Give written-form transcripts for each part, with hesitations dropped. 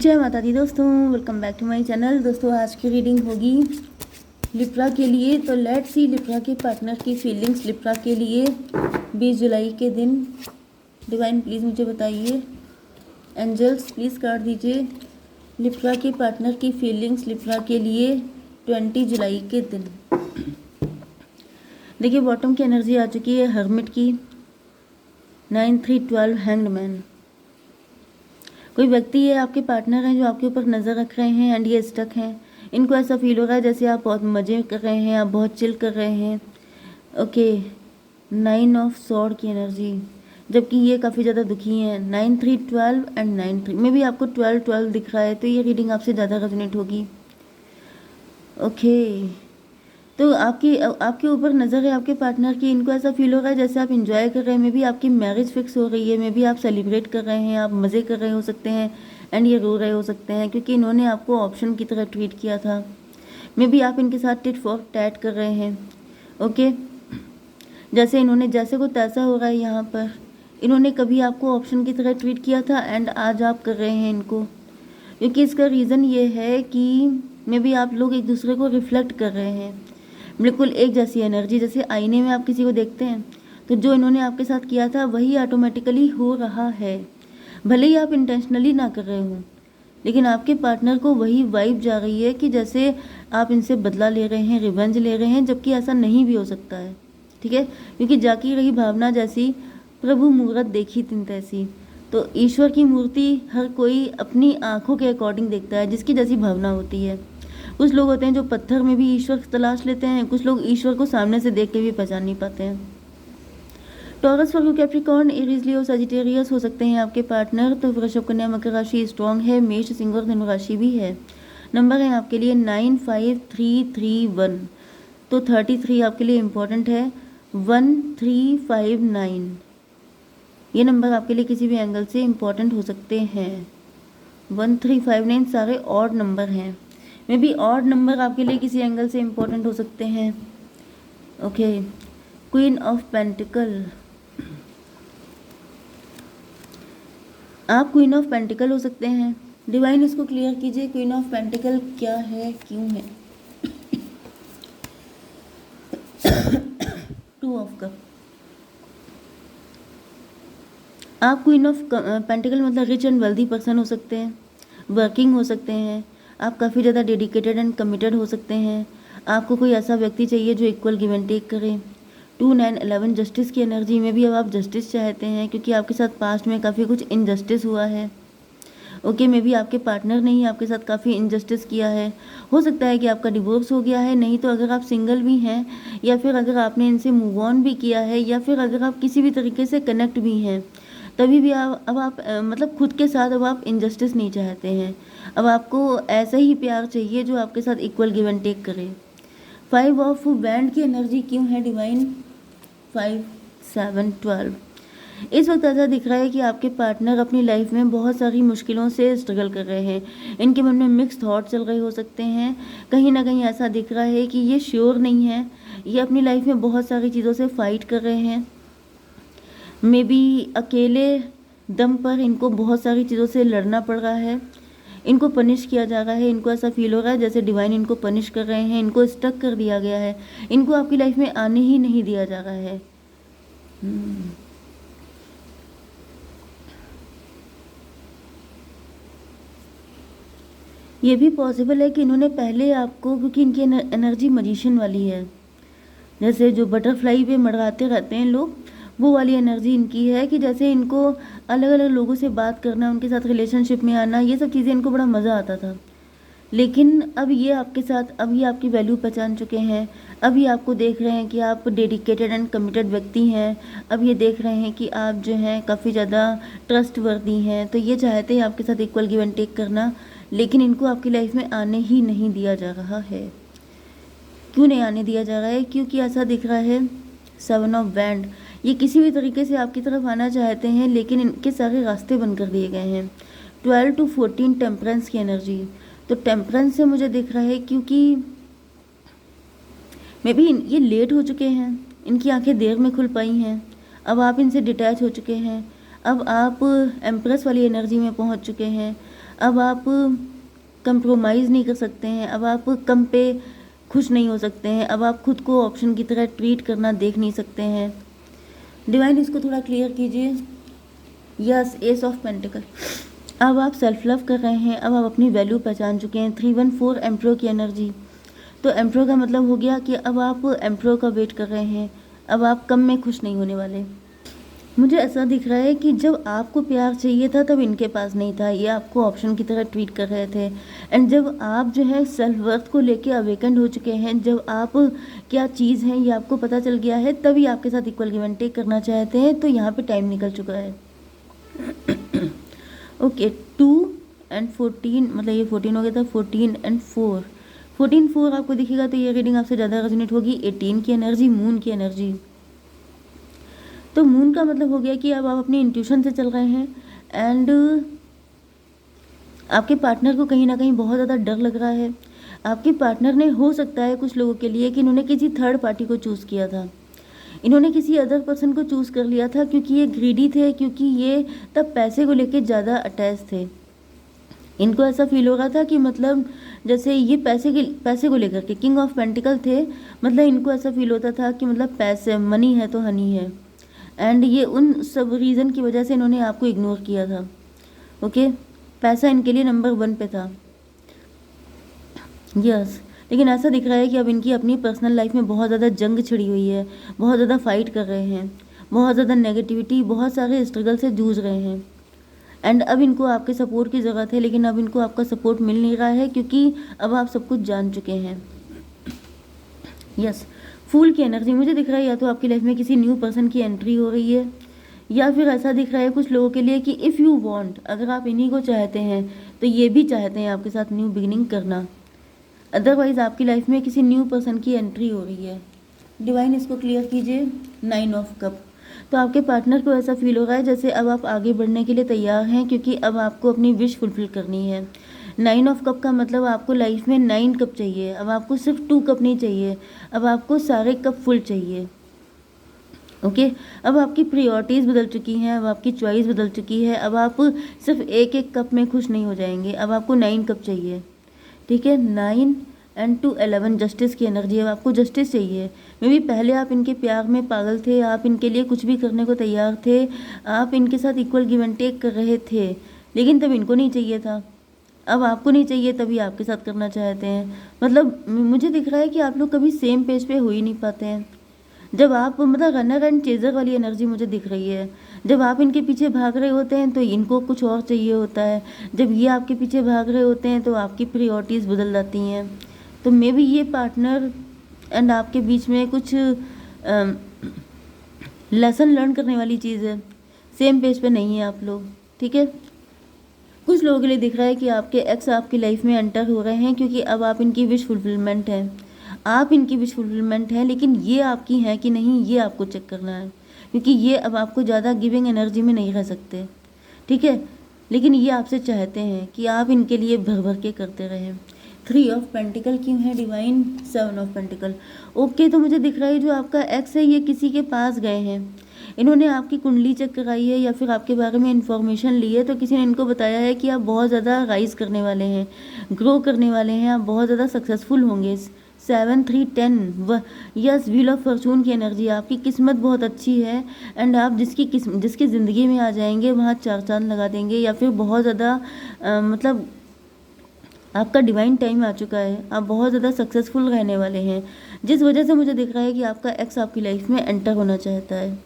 जय माता दी दोस्तों, welcome back to my channel. दोस्तों आज की रीडिंग होगी लिब्रा के लिए। तो लेट्स सी लिब्रा के पार्टनर की फीलिंग्स लिब्रा के लिए 20 जुलाई के दिन। डिवाइन प्लीज़ मुझे बताइए, एंजल्स प्लीज़ कार्ड दीजिए लिब्रा के पार्टनर की फीलिंग्स लिब्रा के लिए 20 जुलाई के दिन। देखिए बॉटम की एनर्जी आ चुकी है हर्मिट की, 9 3 12 हैंग्ड मैन। कोई व्यक्ति है, आपके पार्टनर हैं जो आपके ऊपर नज़र रख रहे हैं एंड ये स्टक हैं। इनको ऐसा फील हो रहा है जैसे आप बहुत मज़े कर रहे हैं, आप बहुत चिल कर रहे हैं। ओके, 9 ऑफ सॉर्ड की एनर्जी, जबकि ये काफ़ी ज़्यादा दुखी हैं। 9 3 12 एंड 9 3 में भी आपको 12 12 दिख रहा है, तो ये रीडिंग आपसे ज़्यादा रेजोनेट होगी। ओके, तो आपके ऊपर नज़र है आपके पार्टनर की। इनको ऐसा फील हो रहा है जैसे आप इंजॉय कर रहे हैं, मे भी आपकी मैरिज फिक्स हो रही है, मे भी आप सेलिब्रेट कर रहे हैं, आप मज़े कर रहे हो सकते हैं एंड ये रो रहे हो सकते हैं क्योंकि इन्होंने आपको ऑप्शन की तरह ट्रीट किया था। मे भी आप इनके साथ टिट फॉर टैट कर रहे हैं। ओके, जैसे को तैसा हो रहा है यहाँ पर, इन्होंने कभी आपको ऑप्शन की तरह ट्रीट किया था एंड आज आप कर रहे हैं इनको। क्योंकि इसका रीज़न ये है कि मे भी आप लोग एक दूसरे को रिफ्लेक्ट कर रहे हैं, बिल्कुल एक जैसी एनर्जी। जैसे आईने में आप किसी को देखते हैं तो जो इन्होंने आपके साथ किया था वही ऑटोमेटिकली हो रहा है, भले ही आप इंटेंशनली ना कर रहे हो, लेकिन आपके पार्टनर को वही वाइब जा रही है कि जैसे आप इनसे बदला ले रहे हैं, रिवेंज ले रहे हैं, जबकि ऐसा नहीं भी हो सकता है। ठीक है, क्योंकि जाकी रही भावना जैसी, प्रभु मूर्त देखी तिन तैसी। तो ईश्वर की मूर्ति हर कोई अपनी आंखों के अकॉर्डिंग देखता है, जिसकी जैसी भावना होती है। कुछ लोग होते हैं जो पत्थर में भी ईश्वर तलाश लेते हैं, कुछ लोग ईश्वर को सामने से देख के भी पहचान नहीं पाते हैं। टॉरस, वर्गो, कैप्रिकॉर्न, एरीज, लियो, सजिटेरियस हो सकते हैं आपके पार्टनर। तो वृषभ, कन्या, मकर राशि स्ट्रॉन्ग है, मेष, सिंह और धनु राशि भी है। नंबर है आपके लिए 9 5 3 3 1। तो 33 आपके लिए इम्पोर्टेंट है। 1 3 5 9 ये नंबर आपके लिए किसी भी एंगल से इम्पोर्टेंट हो सकते हैं। 1 3 5 9 सारे ऑड नंबर हैं, मे बी ऑड नंबर आपके लिए किसी एंगल से इम्पोर्टेंट हो सकते हैं। ओके, क्वीन ऑफ पेंटिकल, आप क्वीन ऑफ पेंटिकल हो सकते हैं। डिवाइन इसको क्लियर कीजिए, क्वीन ऑफ पेंटिकल क्या है, क्यों है। 2 ऑफ कप, आप क्वीन ऑफ पेंटिकल मतलब रिच एंड वेल्दी पर्सन हो सकते हैं, वर्किंग हो सकते हैं, आप काफ़ी ज़्यादा डेडिकेटेड एंड कमिटेड हो सकते हैं। आपको कोई ऐसा व्यक्ति चाहिए जो इक्वल गिव एंड टेक करे। 2 9 11 जस्टिस की एनर्जी में भी अब आप जस्टिस चाहते हैं क्योंकि आपके साथ पास्ट में काफ़ी कुछ इनजस्टिस हुआ है। ओके, मे भी आपके पार्टनर ने ही आपके साथ काफ़ी इनजस्टिस किया है। हो सकता है कि आपका डिवोर्स हो गया है, नहीं तो अगर आप सिंगल भी हैं या फिर अगर आपने इनसे मूव ऑन भी किया है या फिर अगर आप किसी भी तरीके से कनेक्ट भी हैं, तभी भी आप मतलब खुद के साथ अब आप इनजस्टिस नहीं चाहते हैं। अब आपको ऐसा ही प्यार चाहिए जो आपके साथ इक्वल गिव एंड टेक करे। 5 ऑफ बैंड की एनर्जी क्यों है डिवाइन। 5 7 12 इस वक्त ऐसा दिख रहा है कि आपके पार्टनर अपनी लाइफ में बहुत सारी मुश्किलों से स्ट्रगल कर रहे हैं। इनके मन में मिक्स थॉट चल रहे हो सकते हैं। कहीं ना कहीं ऐसा दिख रहा है कि ये श्योर नहीं है, ये अपनी लाइफ में बहुत सारी चीज़ों से फाइट कर रहे हैं। मे बी अकेले दम पर इनको बहुत सारी चीज़ों से लड़ना पड़ रहा है, इनको पनिश किया जा रहा है। इनको ऐसा फील हो रहा है जैसे डिवाइन इनको पनिश कर रहे हैं, इनको स्टक कर दिया गया है, इनको आपकी लाइफ में आने ही नहीं दिया जा रहा है। ये भी पॉसिबल है कि इन्होंने पहले आपको, क्योंकि इनकी एनर्जी मजिशियन वाली है, जैसे जो बटरफ्लाई पे मड़राते रहते हैं लोग, वो वाली एनर्जी इनकी है कि जैसे इनको अलग अलग लोगों से बात करना, उनके साथ रिलेशनशिप में आना, ये सब चीज़ें इनको बड़ा मज़ा आता था। लेकिन अब ये आपके साथ, अब ये आपकी वैल्यू पहचान चुके हैं। अब ये आपको देख रहे हैं कि आप डेडिकेटेड एंड कमिटेड व्यक्ति हैं। अब ये देख रहे हैं कि आप जो हैं काफ़ी ज़्यादा ट्रस्ट वर्दी हैं। तो ये चाहते हैं आपके साथ इक्वल गिव एंड टेक करना, लेकिन इनको आपकी लाइफ में आने ही नहीं दिया जा रहा है। क्यों नहीं आने दिया जा रहा है, क्योंकि ऐसा दिख रहा है 7 ऑफ बैंड, ये किसी भी तरीके से आपकी तरफ आना चाहते हैं लेकिन इनके सारे रास्ते बंद कर दिए गए हैं। 12 to 14 टेम्परेंस की एनर्जी, तो टेम्परेंस से मुझे दिख रहा है क्योंकि मे बी ये लेट हो चुके हैं, इनकी आंखें देर में खुल पाई हैं। अब आप इनसे डिटैच हो चुके हैं, अब आप एम्प्रेस वाली एनर्जी में पहुंच चुके हैं। अब आप कंप्रोमाइज़ नहीं कर सकते हैं, अब आप कम पे खुश नहीं हो सकते हैं, अब आप खुद को ऑप्शन की तरह ट्रीट करना देख नहीं सकते हैं। डिवाइन इसको थोड़ा क्लियर कीजिए। Yes, S of pentacle. अब आप सेल्फ लव कर रहे हैं, अब आप अपनी वैल्यू पहचान चुके हैं। 314 एम्प्रो की एनर्जी, तो एम्प्रो का मतलब हो गया कि अब आप एम्प्रो का वेट कर रहे हैं, अब आप कम में खुश नहीं होने वाले। मुझे ऐसा दिख रहा है कि जब आपको प्यार चाहिए था तब इनके पास नहीं था, ये आपको ऑप्शन की तरह ट्रीट कर रहे थे। एंड जब आप जो है सेल्फ वर्थ को लेके अवेकेंड हो चुके हैं, जब आप क्या चीज़ हैं ये आपको पता चल गया है, तभी आपके साथ इक्वल गिव एंड टेक करना चाहते हैं। तो यहाँ पे टाइम निकल चुका है। ओके, 2 and 14, मतलब ये 14 हो गया था। 14 and 4, 14 आपको दिखेगा तो ये रीडिंग आपसे ज़्यादा रेजोनेट होगी। 18 की एनर्जी, मून की एनर्जी। तो मून का मतलब हो गया कि अब आप अपनी इंट्यूशन से चल रहे हैं एंड आपके पार्टनर को कहीं ना कहीं बहुत ज़्यादा डर लग रहा है। आपके पार्टनर ने, हो सकता है कुछ लोगों के लिए, कि इन्होंने किसी थर्ड पार्टी को चूज़ किया था, इन्होंने किसी अदर पर्सन को चूज़ कर लिया था क्योंकि ये ग्रीडी थे, क्योंकि ये तब पैसे को लेके ज़्यादा अटैच थे। इनको ऐसा फील हो रहा था कि मतलब जैसे ये पैसे को लेकर के किंग ऑफ पेंटिकल थे, मतलब इनको ऐसा फील होता था कि मतलब पैसे, मनी है तो हनी है। एंड ये उन सब रीज़न की वजह से इन्होंने आपको इग्नोर किया था। ओके, पैसा इनके लिए नंबर 1 पे था। यस, लेकिन ऐसा दिख रहा है कि अब इनकी अपनी पर्सनल लाइफ में बहुत ज़्यादा जंग छिड़ी हुई है, बहुत ज़्यादा फाइट कर रहे हैं, बहुत ज़्यादा नेगेटिविटी, बहुत सारे स्ट्रगल से जूझ रहे हैं। एंड अब इनको आपके सपोर्ट की ज़रूरत है, लेकिन अब इनको आपका सपोर्ट मिल नहीं रहा है क्योंकि अब आप सब कुछ जान चुके हैं। यस, फूल की एनर्जी मुझे दिख रहा है, या तो आपकी लाइफ में किसी न्यू पर्सन की एंट्री हो रही है, या फिर ऐसा दिख रहा है कुछ लोगों के लिए कि इफ़ यू वांट, अगर आप इन्हीं को चाहते हैं तो ये भी चाहते हैं आपके साथ न्यू बिगिनिंग करना। अदरवाइज आपकी लाइफ में किसी न्यू पर्सन की एंट्री हो रही है। डिवाइन इसको क्लियर कीजिए। 9 ऑफ कप, तो आपके पार्टनर को ऐसा फील हो रहा है जैसे अब आप आगे बढ़ने के लिए तैयार हैं, क्योंकि अब आपको अपनी विश फुलफिल करनी है। 9 ऑफ कप का मतलब आपको लाइफ में 9 कप चाहिए, अब आपको सिर्फ 2 कप नहीं चाहिए, अब आपको सारे कप फुल चाहिए। ओके, अब आपकी प्रायोरिटीज़ बदल चुकी हैं, अब आपकी चॉइस बदल चुकी है, अब आप सिर्फ एक एक कप में खुश नहीं हो जाएंगे, अब आपको 9 कप चाहिए। ठीक है, 9 and 2 11 जस्टिस की एनर्जी है, अब आपको जस्टिस चाहिए। मे बी पहले आप इनके प्यार में पागल थे, आप इनके लिए कुछ भी करने को तैयार थे, आप इनके साथ इक्वल गिव एंड टेक कर रहे थे, लेकिन तब इनको नहीं चाहिए था, अब आपको नहीं चाहिए तभी आपके साथ करना चाहते हैं। मतलब मुझे दिख रहा है कि आप लोग कभी सेम पेज पे हो ही नहीं पाते हैं। जब आप, मतलब रनर एंड चेजर वाली एनर्जी मुझे दिख रही है, जब आप इनके पीछे भाग रहे होते हैं तो इनको कुछ और चाहिए होता है, जब ये आपके पीछे भाग रहे होते हैं तो आपकी प्रायोरिटीज़ बदल जाती हैं। तो मे बी ये पार्टनर एंड आपके बीच में कुछ लेसन लर्न करने वाली चीज़ है, सेम पेज पे नहीं है आप लोग। ठीक है, कुछ लोगों के लिए दिख रहा है कि आपके एक्स आपकी लाइफ में एंटर हो रहे हैं, क्योंकि अब आप इनकी विश फुलफिलमेंट हैं, आप इनकी विश फुलफिलमेंट हैं, लेकिन ये आपकी हैं कि नहीं ये आपको चेक करना है, क्योंकि ये अब आपको ज़्यादा गिविंग एनर्जी में नहीं रह सकते। ठीक है, लेकिन ये आपसे चाहते हैं कि आप इनके लिए भर भर के करते रहें। 3 ऑफ पेंटिकल क्यों है डिवाइन? 7 of pentacle. ओके, तो मुझे दिख रहा है जो आपका एक्स है ये किसी के पास गए हैं, इन्होंने आपकी कुंडली चेक कराई है या फिर आपके बारे में इन्फॉर्मेशन ली है, तो किसी ने इनको बताया है कि आप बहुत ज़्यादा राइज करने वाले हैं, ग्रो करने वाले हैं, आप बहुत ज़्यादा सक्सेसफुल होंगे। 7 3 10 यस, व्हील ऑफ फॉर्चून की एनर्जी, आपकी किस्मत बहुत अच्छी है एंड आप जिसकी ज़िंदगी में आ जाएंगे वहाँ 4 चांद लगा देंगे, या फिर बहुत ज़्यादा मतलब आपका डिवाइन टाइम आ चुका है, आप बहुत ज़्यादा सक्सेसफुल रहने वाले हैं, जिस वजह से मुझे दिख रहा है कि आपका एक्स आपकी लाइफ में एंटर होना चाहता है।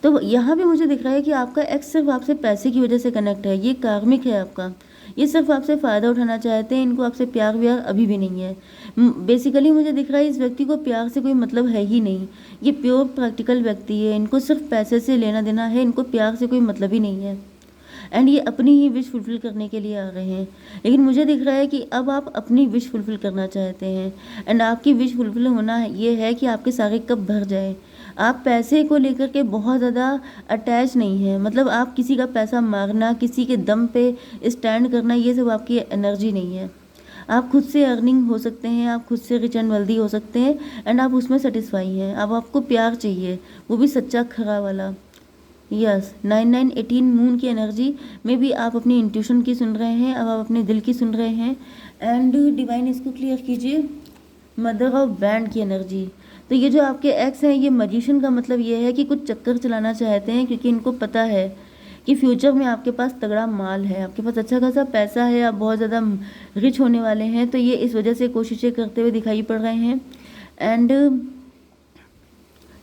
तो यहाँ पे मुझे दिख रहा है कि आपका एक्स सिर्फ आपसे पैसे की वजह से कनेक्ट है, ये कार्मिक है आपका, ये सिर्फ आपसे फ़ायदा उठाना चाहते हैं, इनको आपसे प्यार व्यार अभी भी नहीं है। बेसिकली मुझे दिख रहा है इस व्यक्ति को प्यार से कोई मतलब है ही नहीं, ये प्योर प्रैक्टिकल व्यक्ति है, इनको सिर्फ पैसे से लेना देना है, इनको प्यार से कोई मतलब ही नहीं है एंड ये अपनी ही विश फुलफिल करने के लिए आ रहे हैं। लेकिन मुझे दिख रहा है कि अब आप अपनी विश फुलफिल करना चाहते हैं एंड आपकी विश फुलफिल होना ये है कि आपके सारे कप भर जाए। आप पैसे को लेकर के बहुत ज़्यादा अटैच नहीं है, मतलब आप किसी का पैसा मांगना, किसी के दम पे स्टैंड करना, ये सब आपकी एनर्जी नहीं है। आप खुद से अर्निंग हो सकते हैं, आप खुद से रिच एंड वेल्दी हो सकते हैं एंड आप उसमें सेटिस्फाई हैं। अब आपको प्यार चाहिए, वो भी सच्चा खरा वाला। यस 9918 मून की एनर्जी में भी आप अपनी इंट्यूशन की सुन रहे हैं, अब आप अपने दिल की सुन रहे हैं। एंड डिवाइन इसको क्लियर कीजिए, मदर ऑफ बैंड की एनर्जी। तो ये जो आपके एक्स हैं, ये मजिशियन का मतलब ये है कि कुछ चक्कर चलाना चाहते हैं, क्योंकि इनको पता है कि फ्यूचर में आपके पास तगड़ा माल है, आपके पास अच्छा खासा पैसा है, आप बहुत ज़्यादा रिच होने वाले हैं। तो ये इस वजह से कोशिशें करते हुए दिखाई पड़ रहे हैं। एंड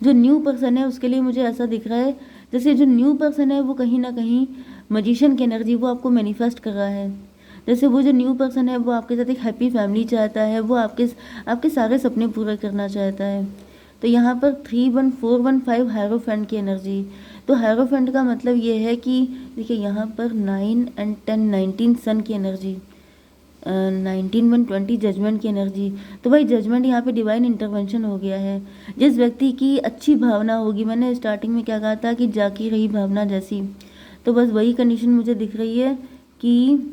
जो न्यू पर्सन है उसके लिए मुझे ऐसा दिख रहा है जैसे जो न्यू पर्सन है वो कहीं ना कहीं मजिशियन की एनर्जी वो आपको मैनिफेस्ट कर रहा है। जैसे वो जो न्यू पर्सन है वो आपके साथ एक हैप्पी फैमिली चाहता है, वो आपके सारे सपने पूरे करना चाहता है। तो यहाँ पर 31415 हायरोफेंट की एनर्जी। तो हायरोफेंट का मतलब ये है कि देखिए यहाँ पर 9 एंड 10 19 सन की एनर्जी, 19 जजमेंट की एनर्जी। तो भाई जजमेंट यहाँ पे डिवाइन इंटरवेंशन हो गया है। जिस व्यक्ति की अच्छी भावना होगी, मैंने स्टार्टिंग में क्या कहा था कि जाकी रही भावना जैसी, तो बस वही कंडीशन मुझे दिख रही है कि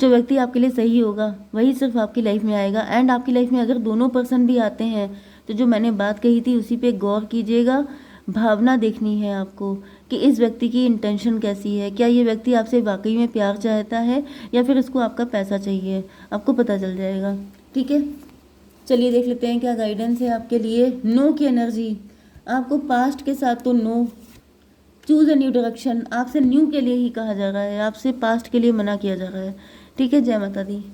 जो व्यक्ति आपके लिए सही होगा वही सिर्फ आपकी लाइफ में आएगा। एंड आपकी लाइफ में अगर दोनों पर्सन भी आते हैं तो जो मैंने बात कही थी उसी पे गौर कीजिएगा। भावना देखनी है आपको कि इस व्यक्ति की इंटेंशन कैसी है, क्या ये व्यक्ति आपसे वाकई में प्यार चाहता है या फिर इसको आपका पैसा चाहिए, आपको पता चल जाएगा। ठीक है, चलिए देख लेते हैं क्या गाइडेंस है आपके लिए। नो की एनर्जी, आपको पास्ट के साथ तो no, choose a new direction, आपसे न्यू के लिए ही कहा जा रहा है, आपसे पास्ट के लिए मना किया जा रहा है। ठीक है, जय माता दी।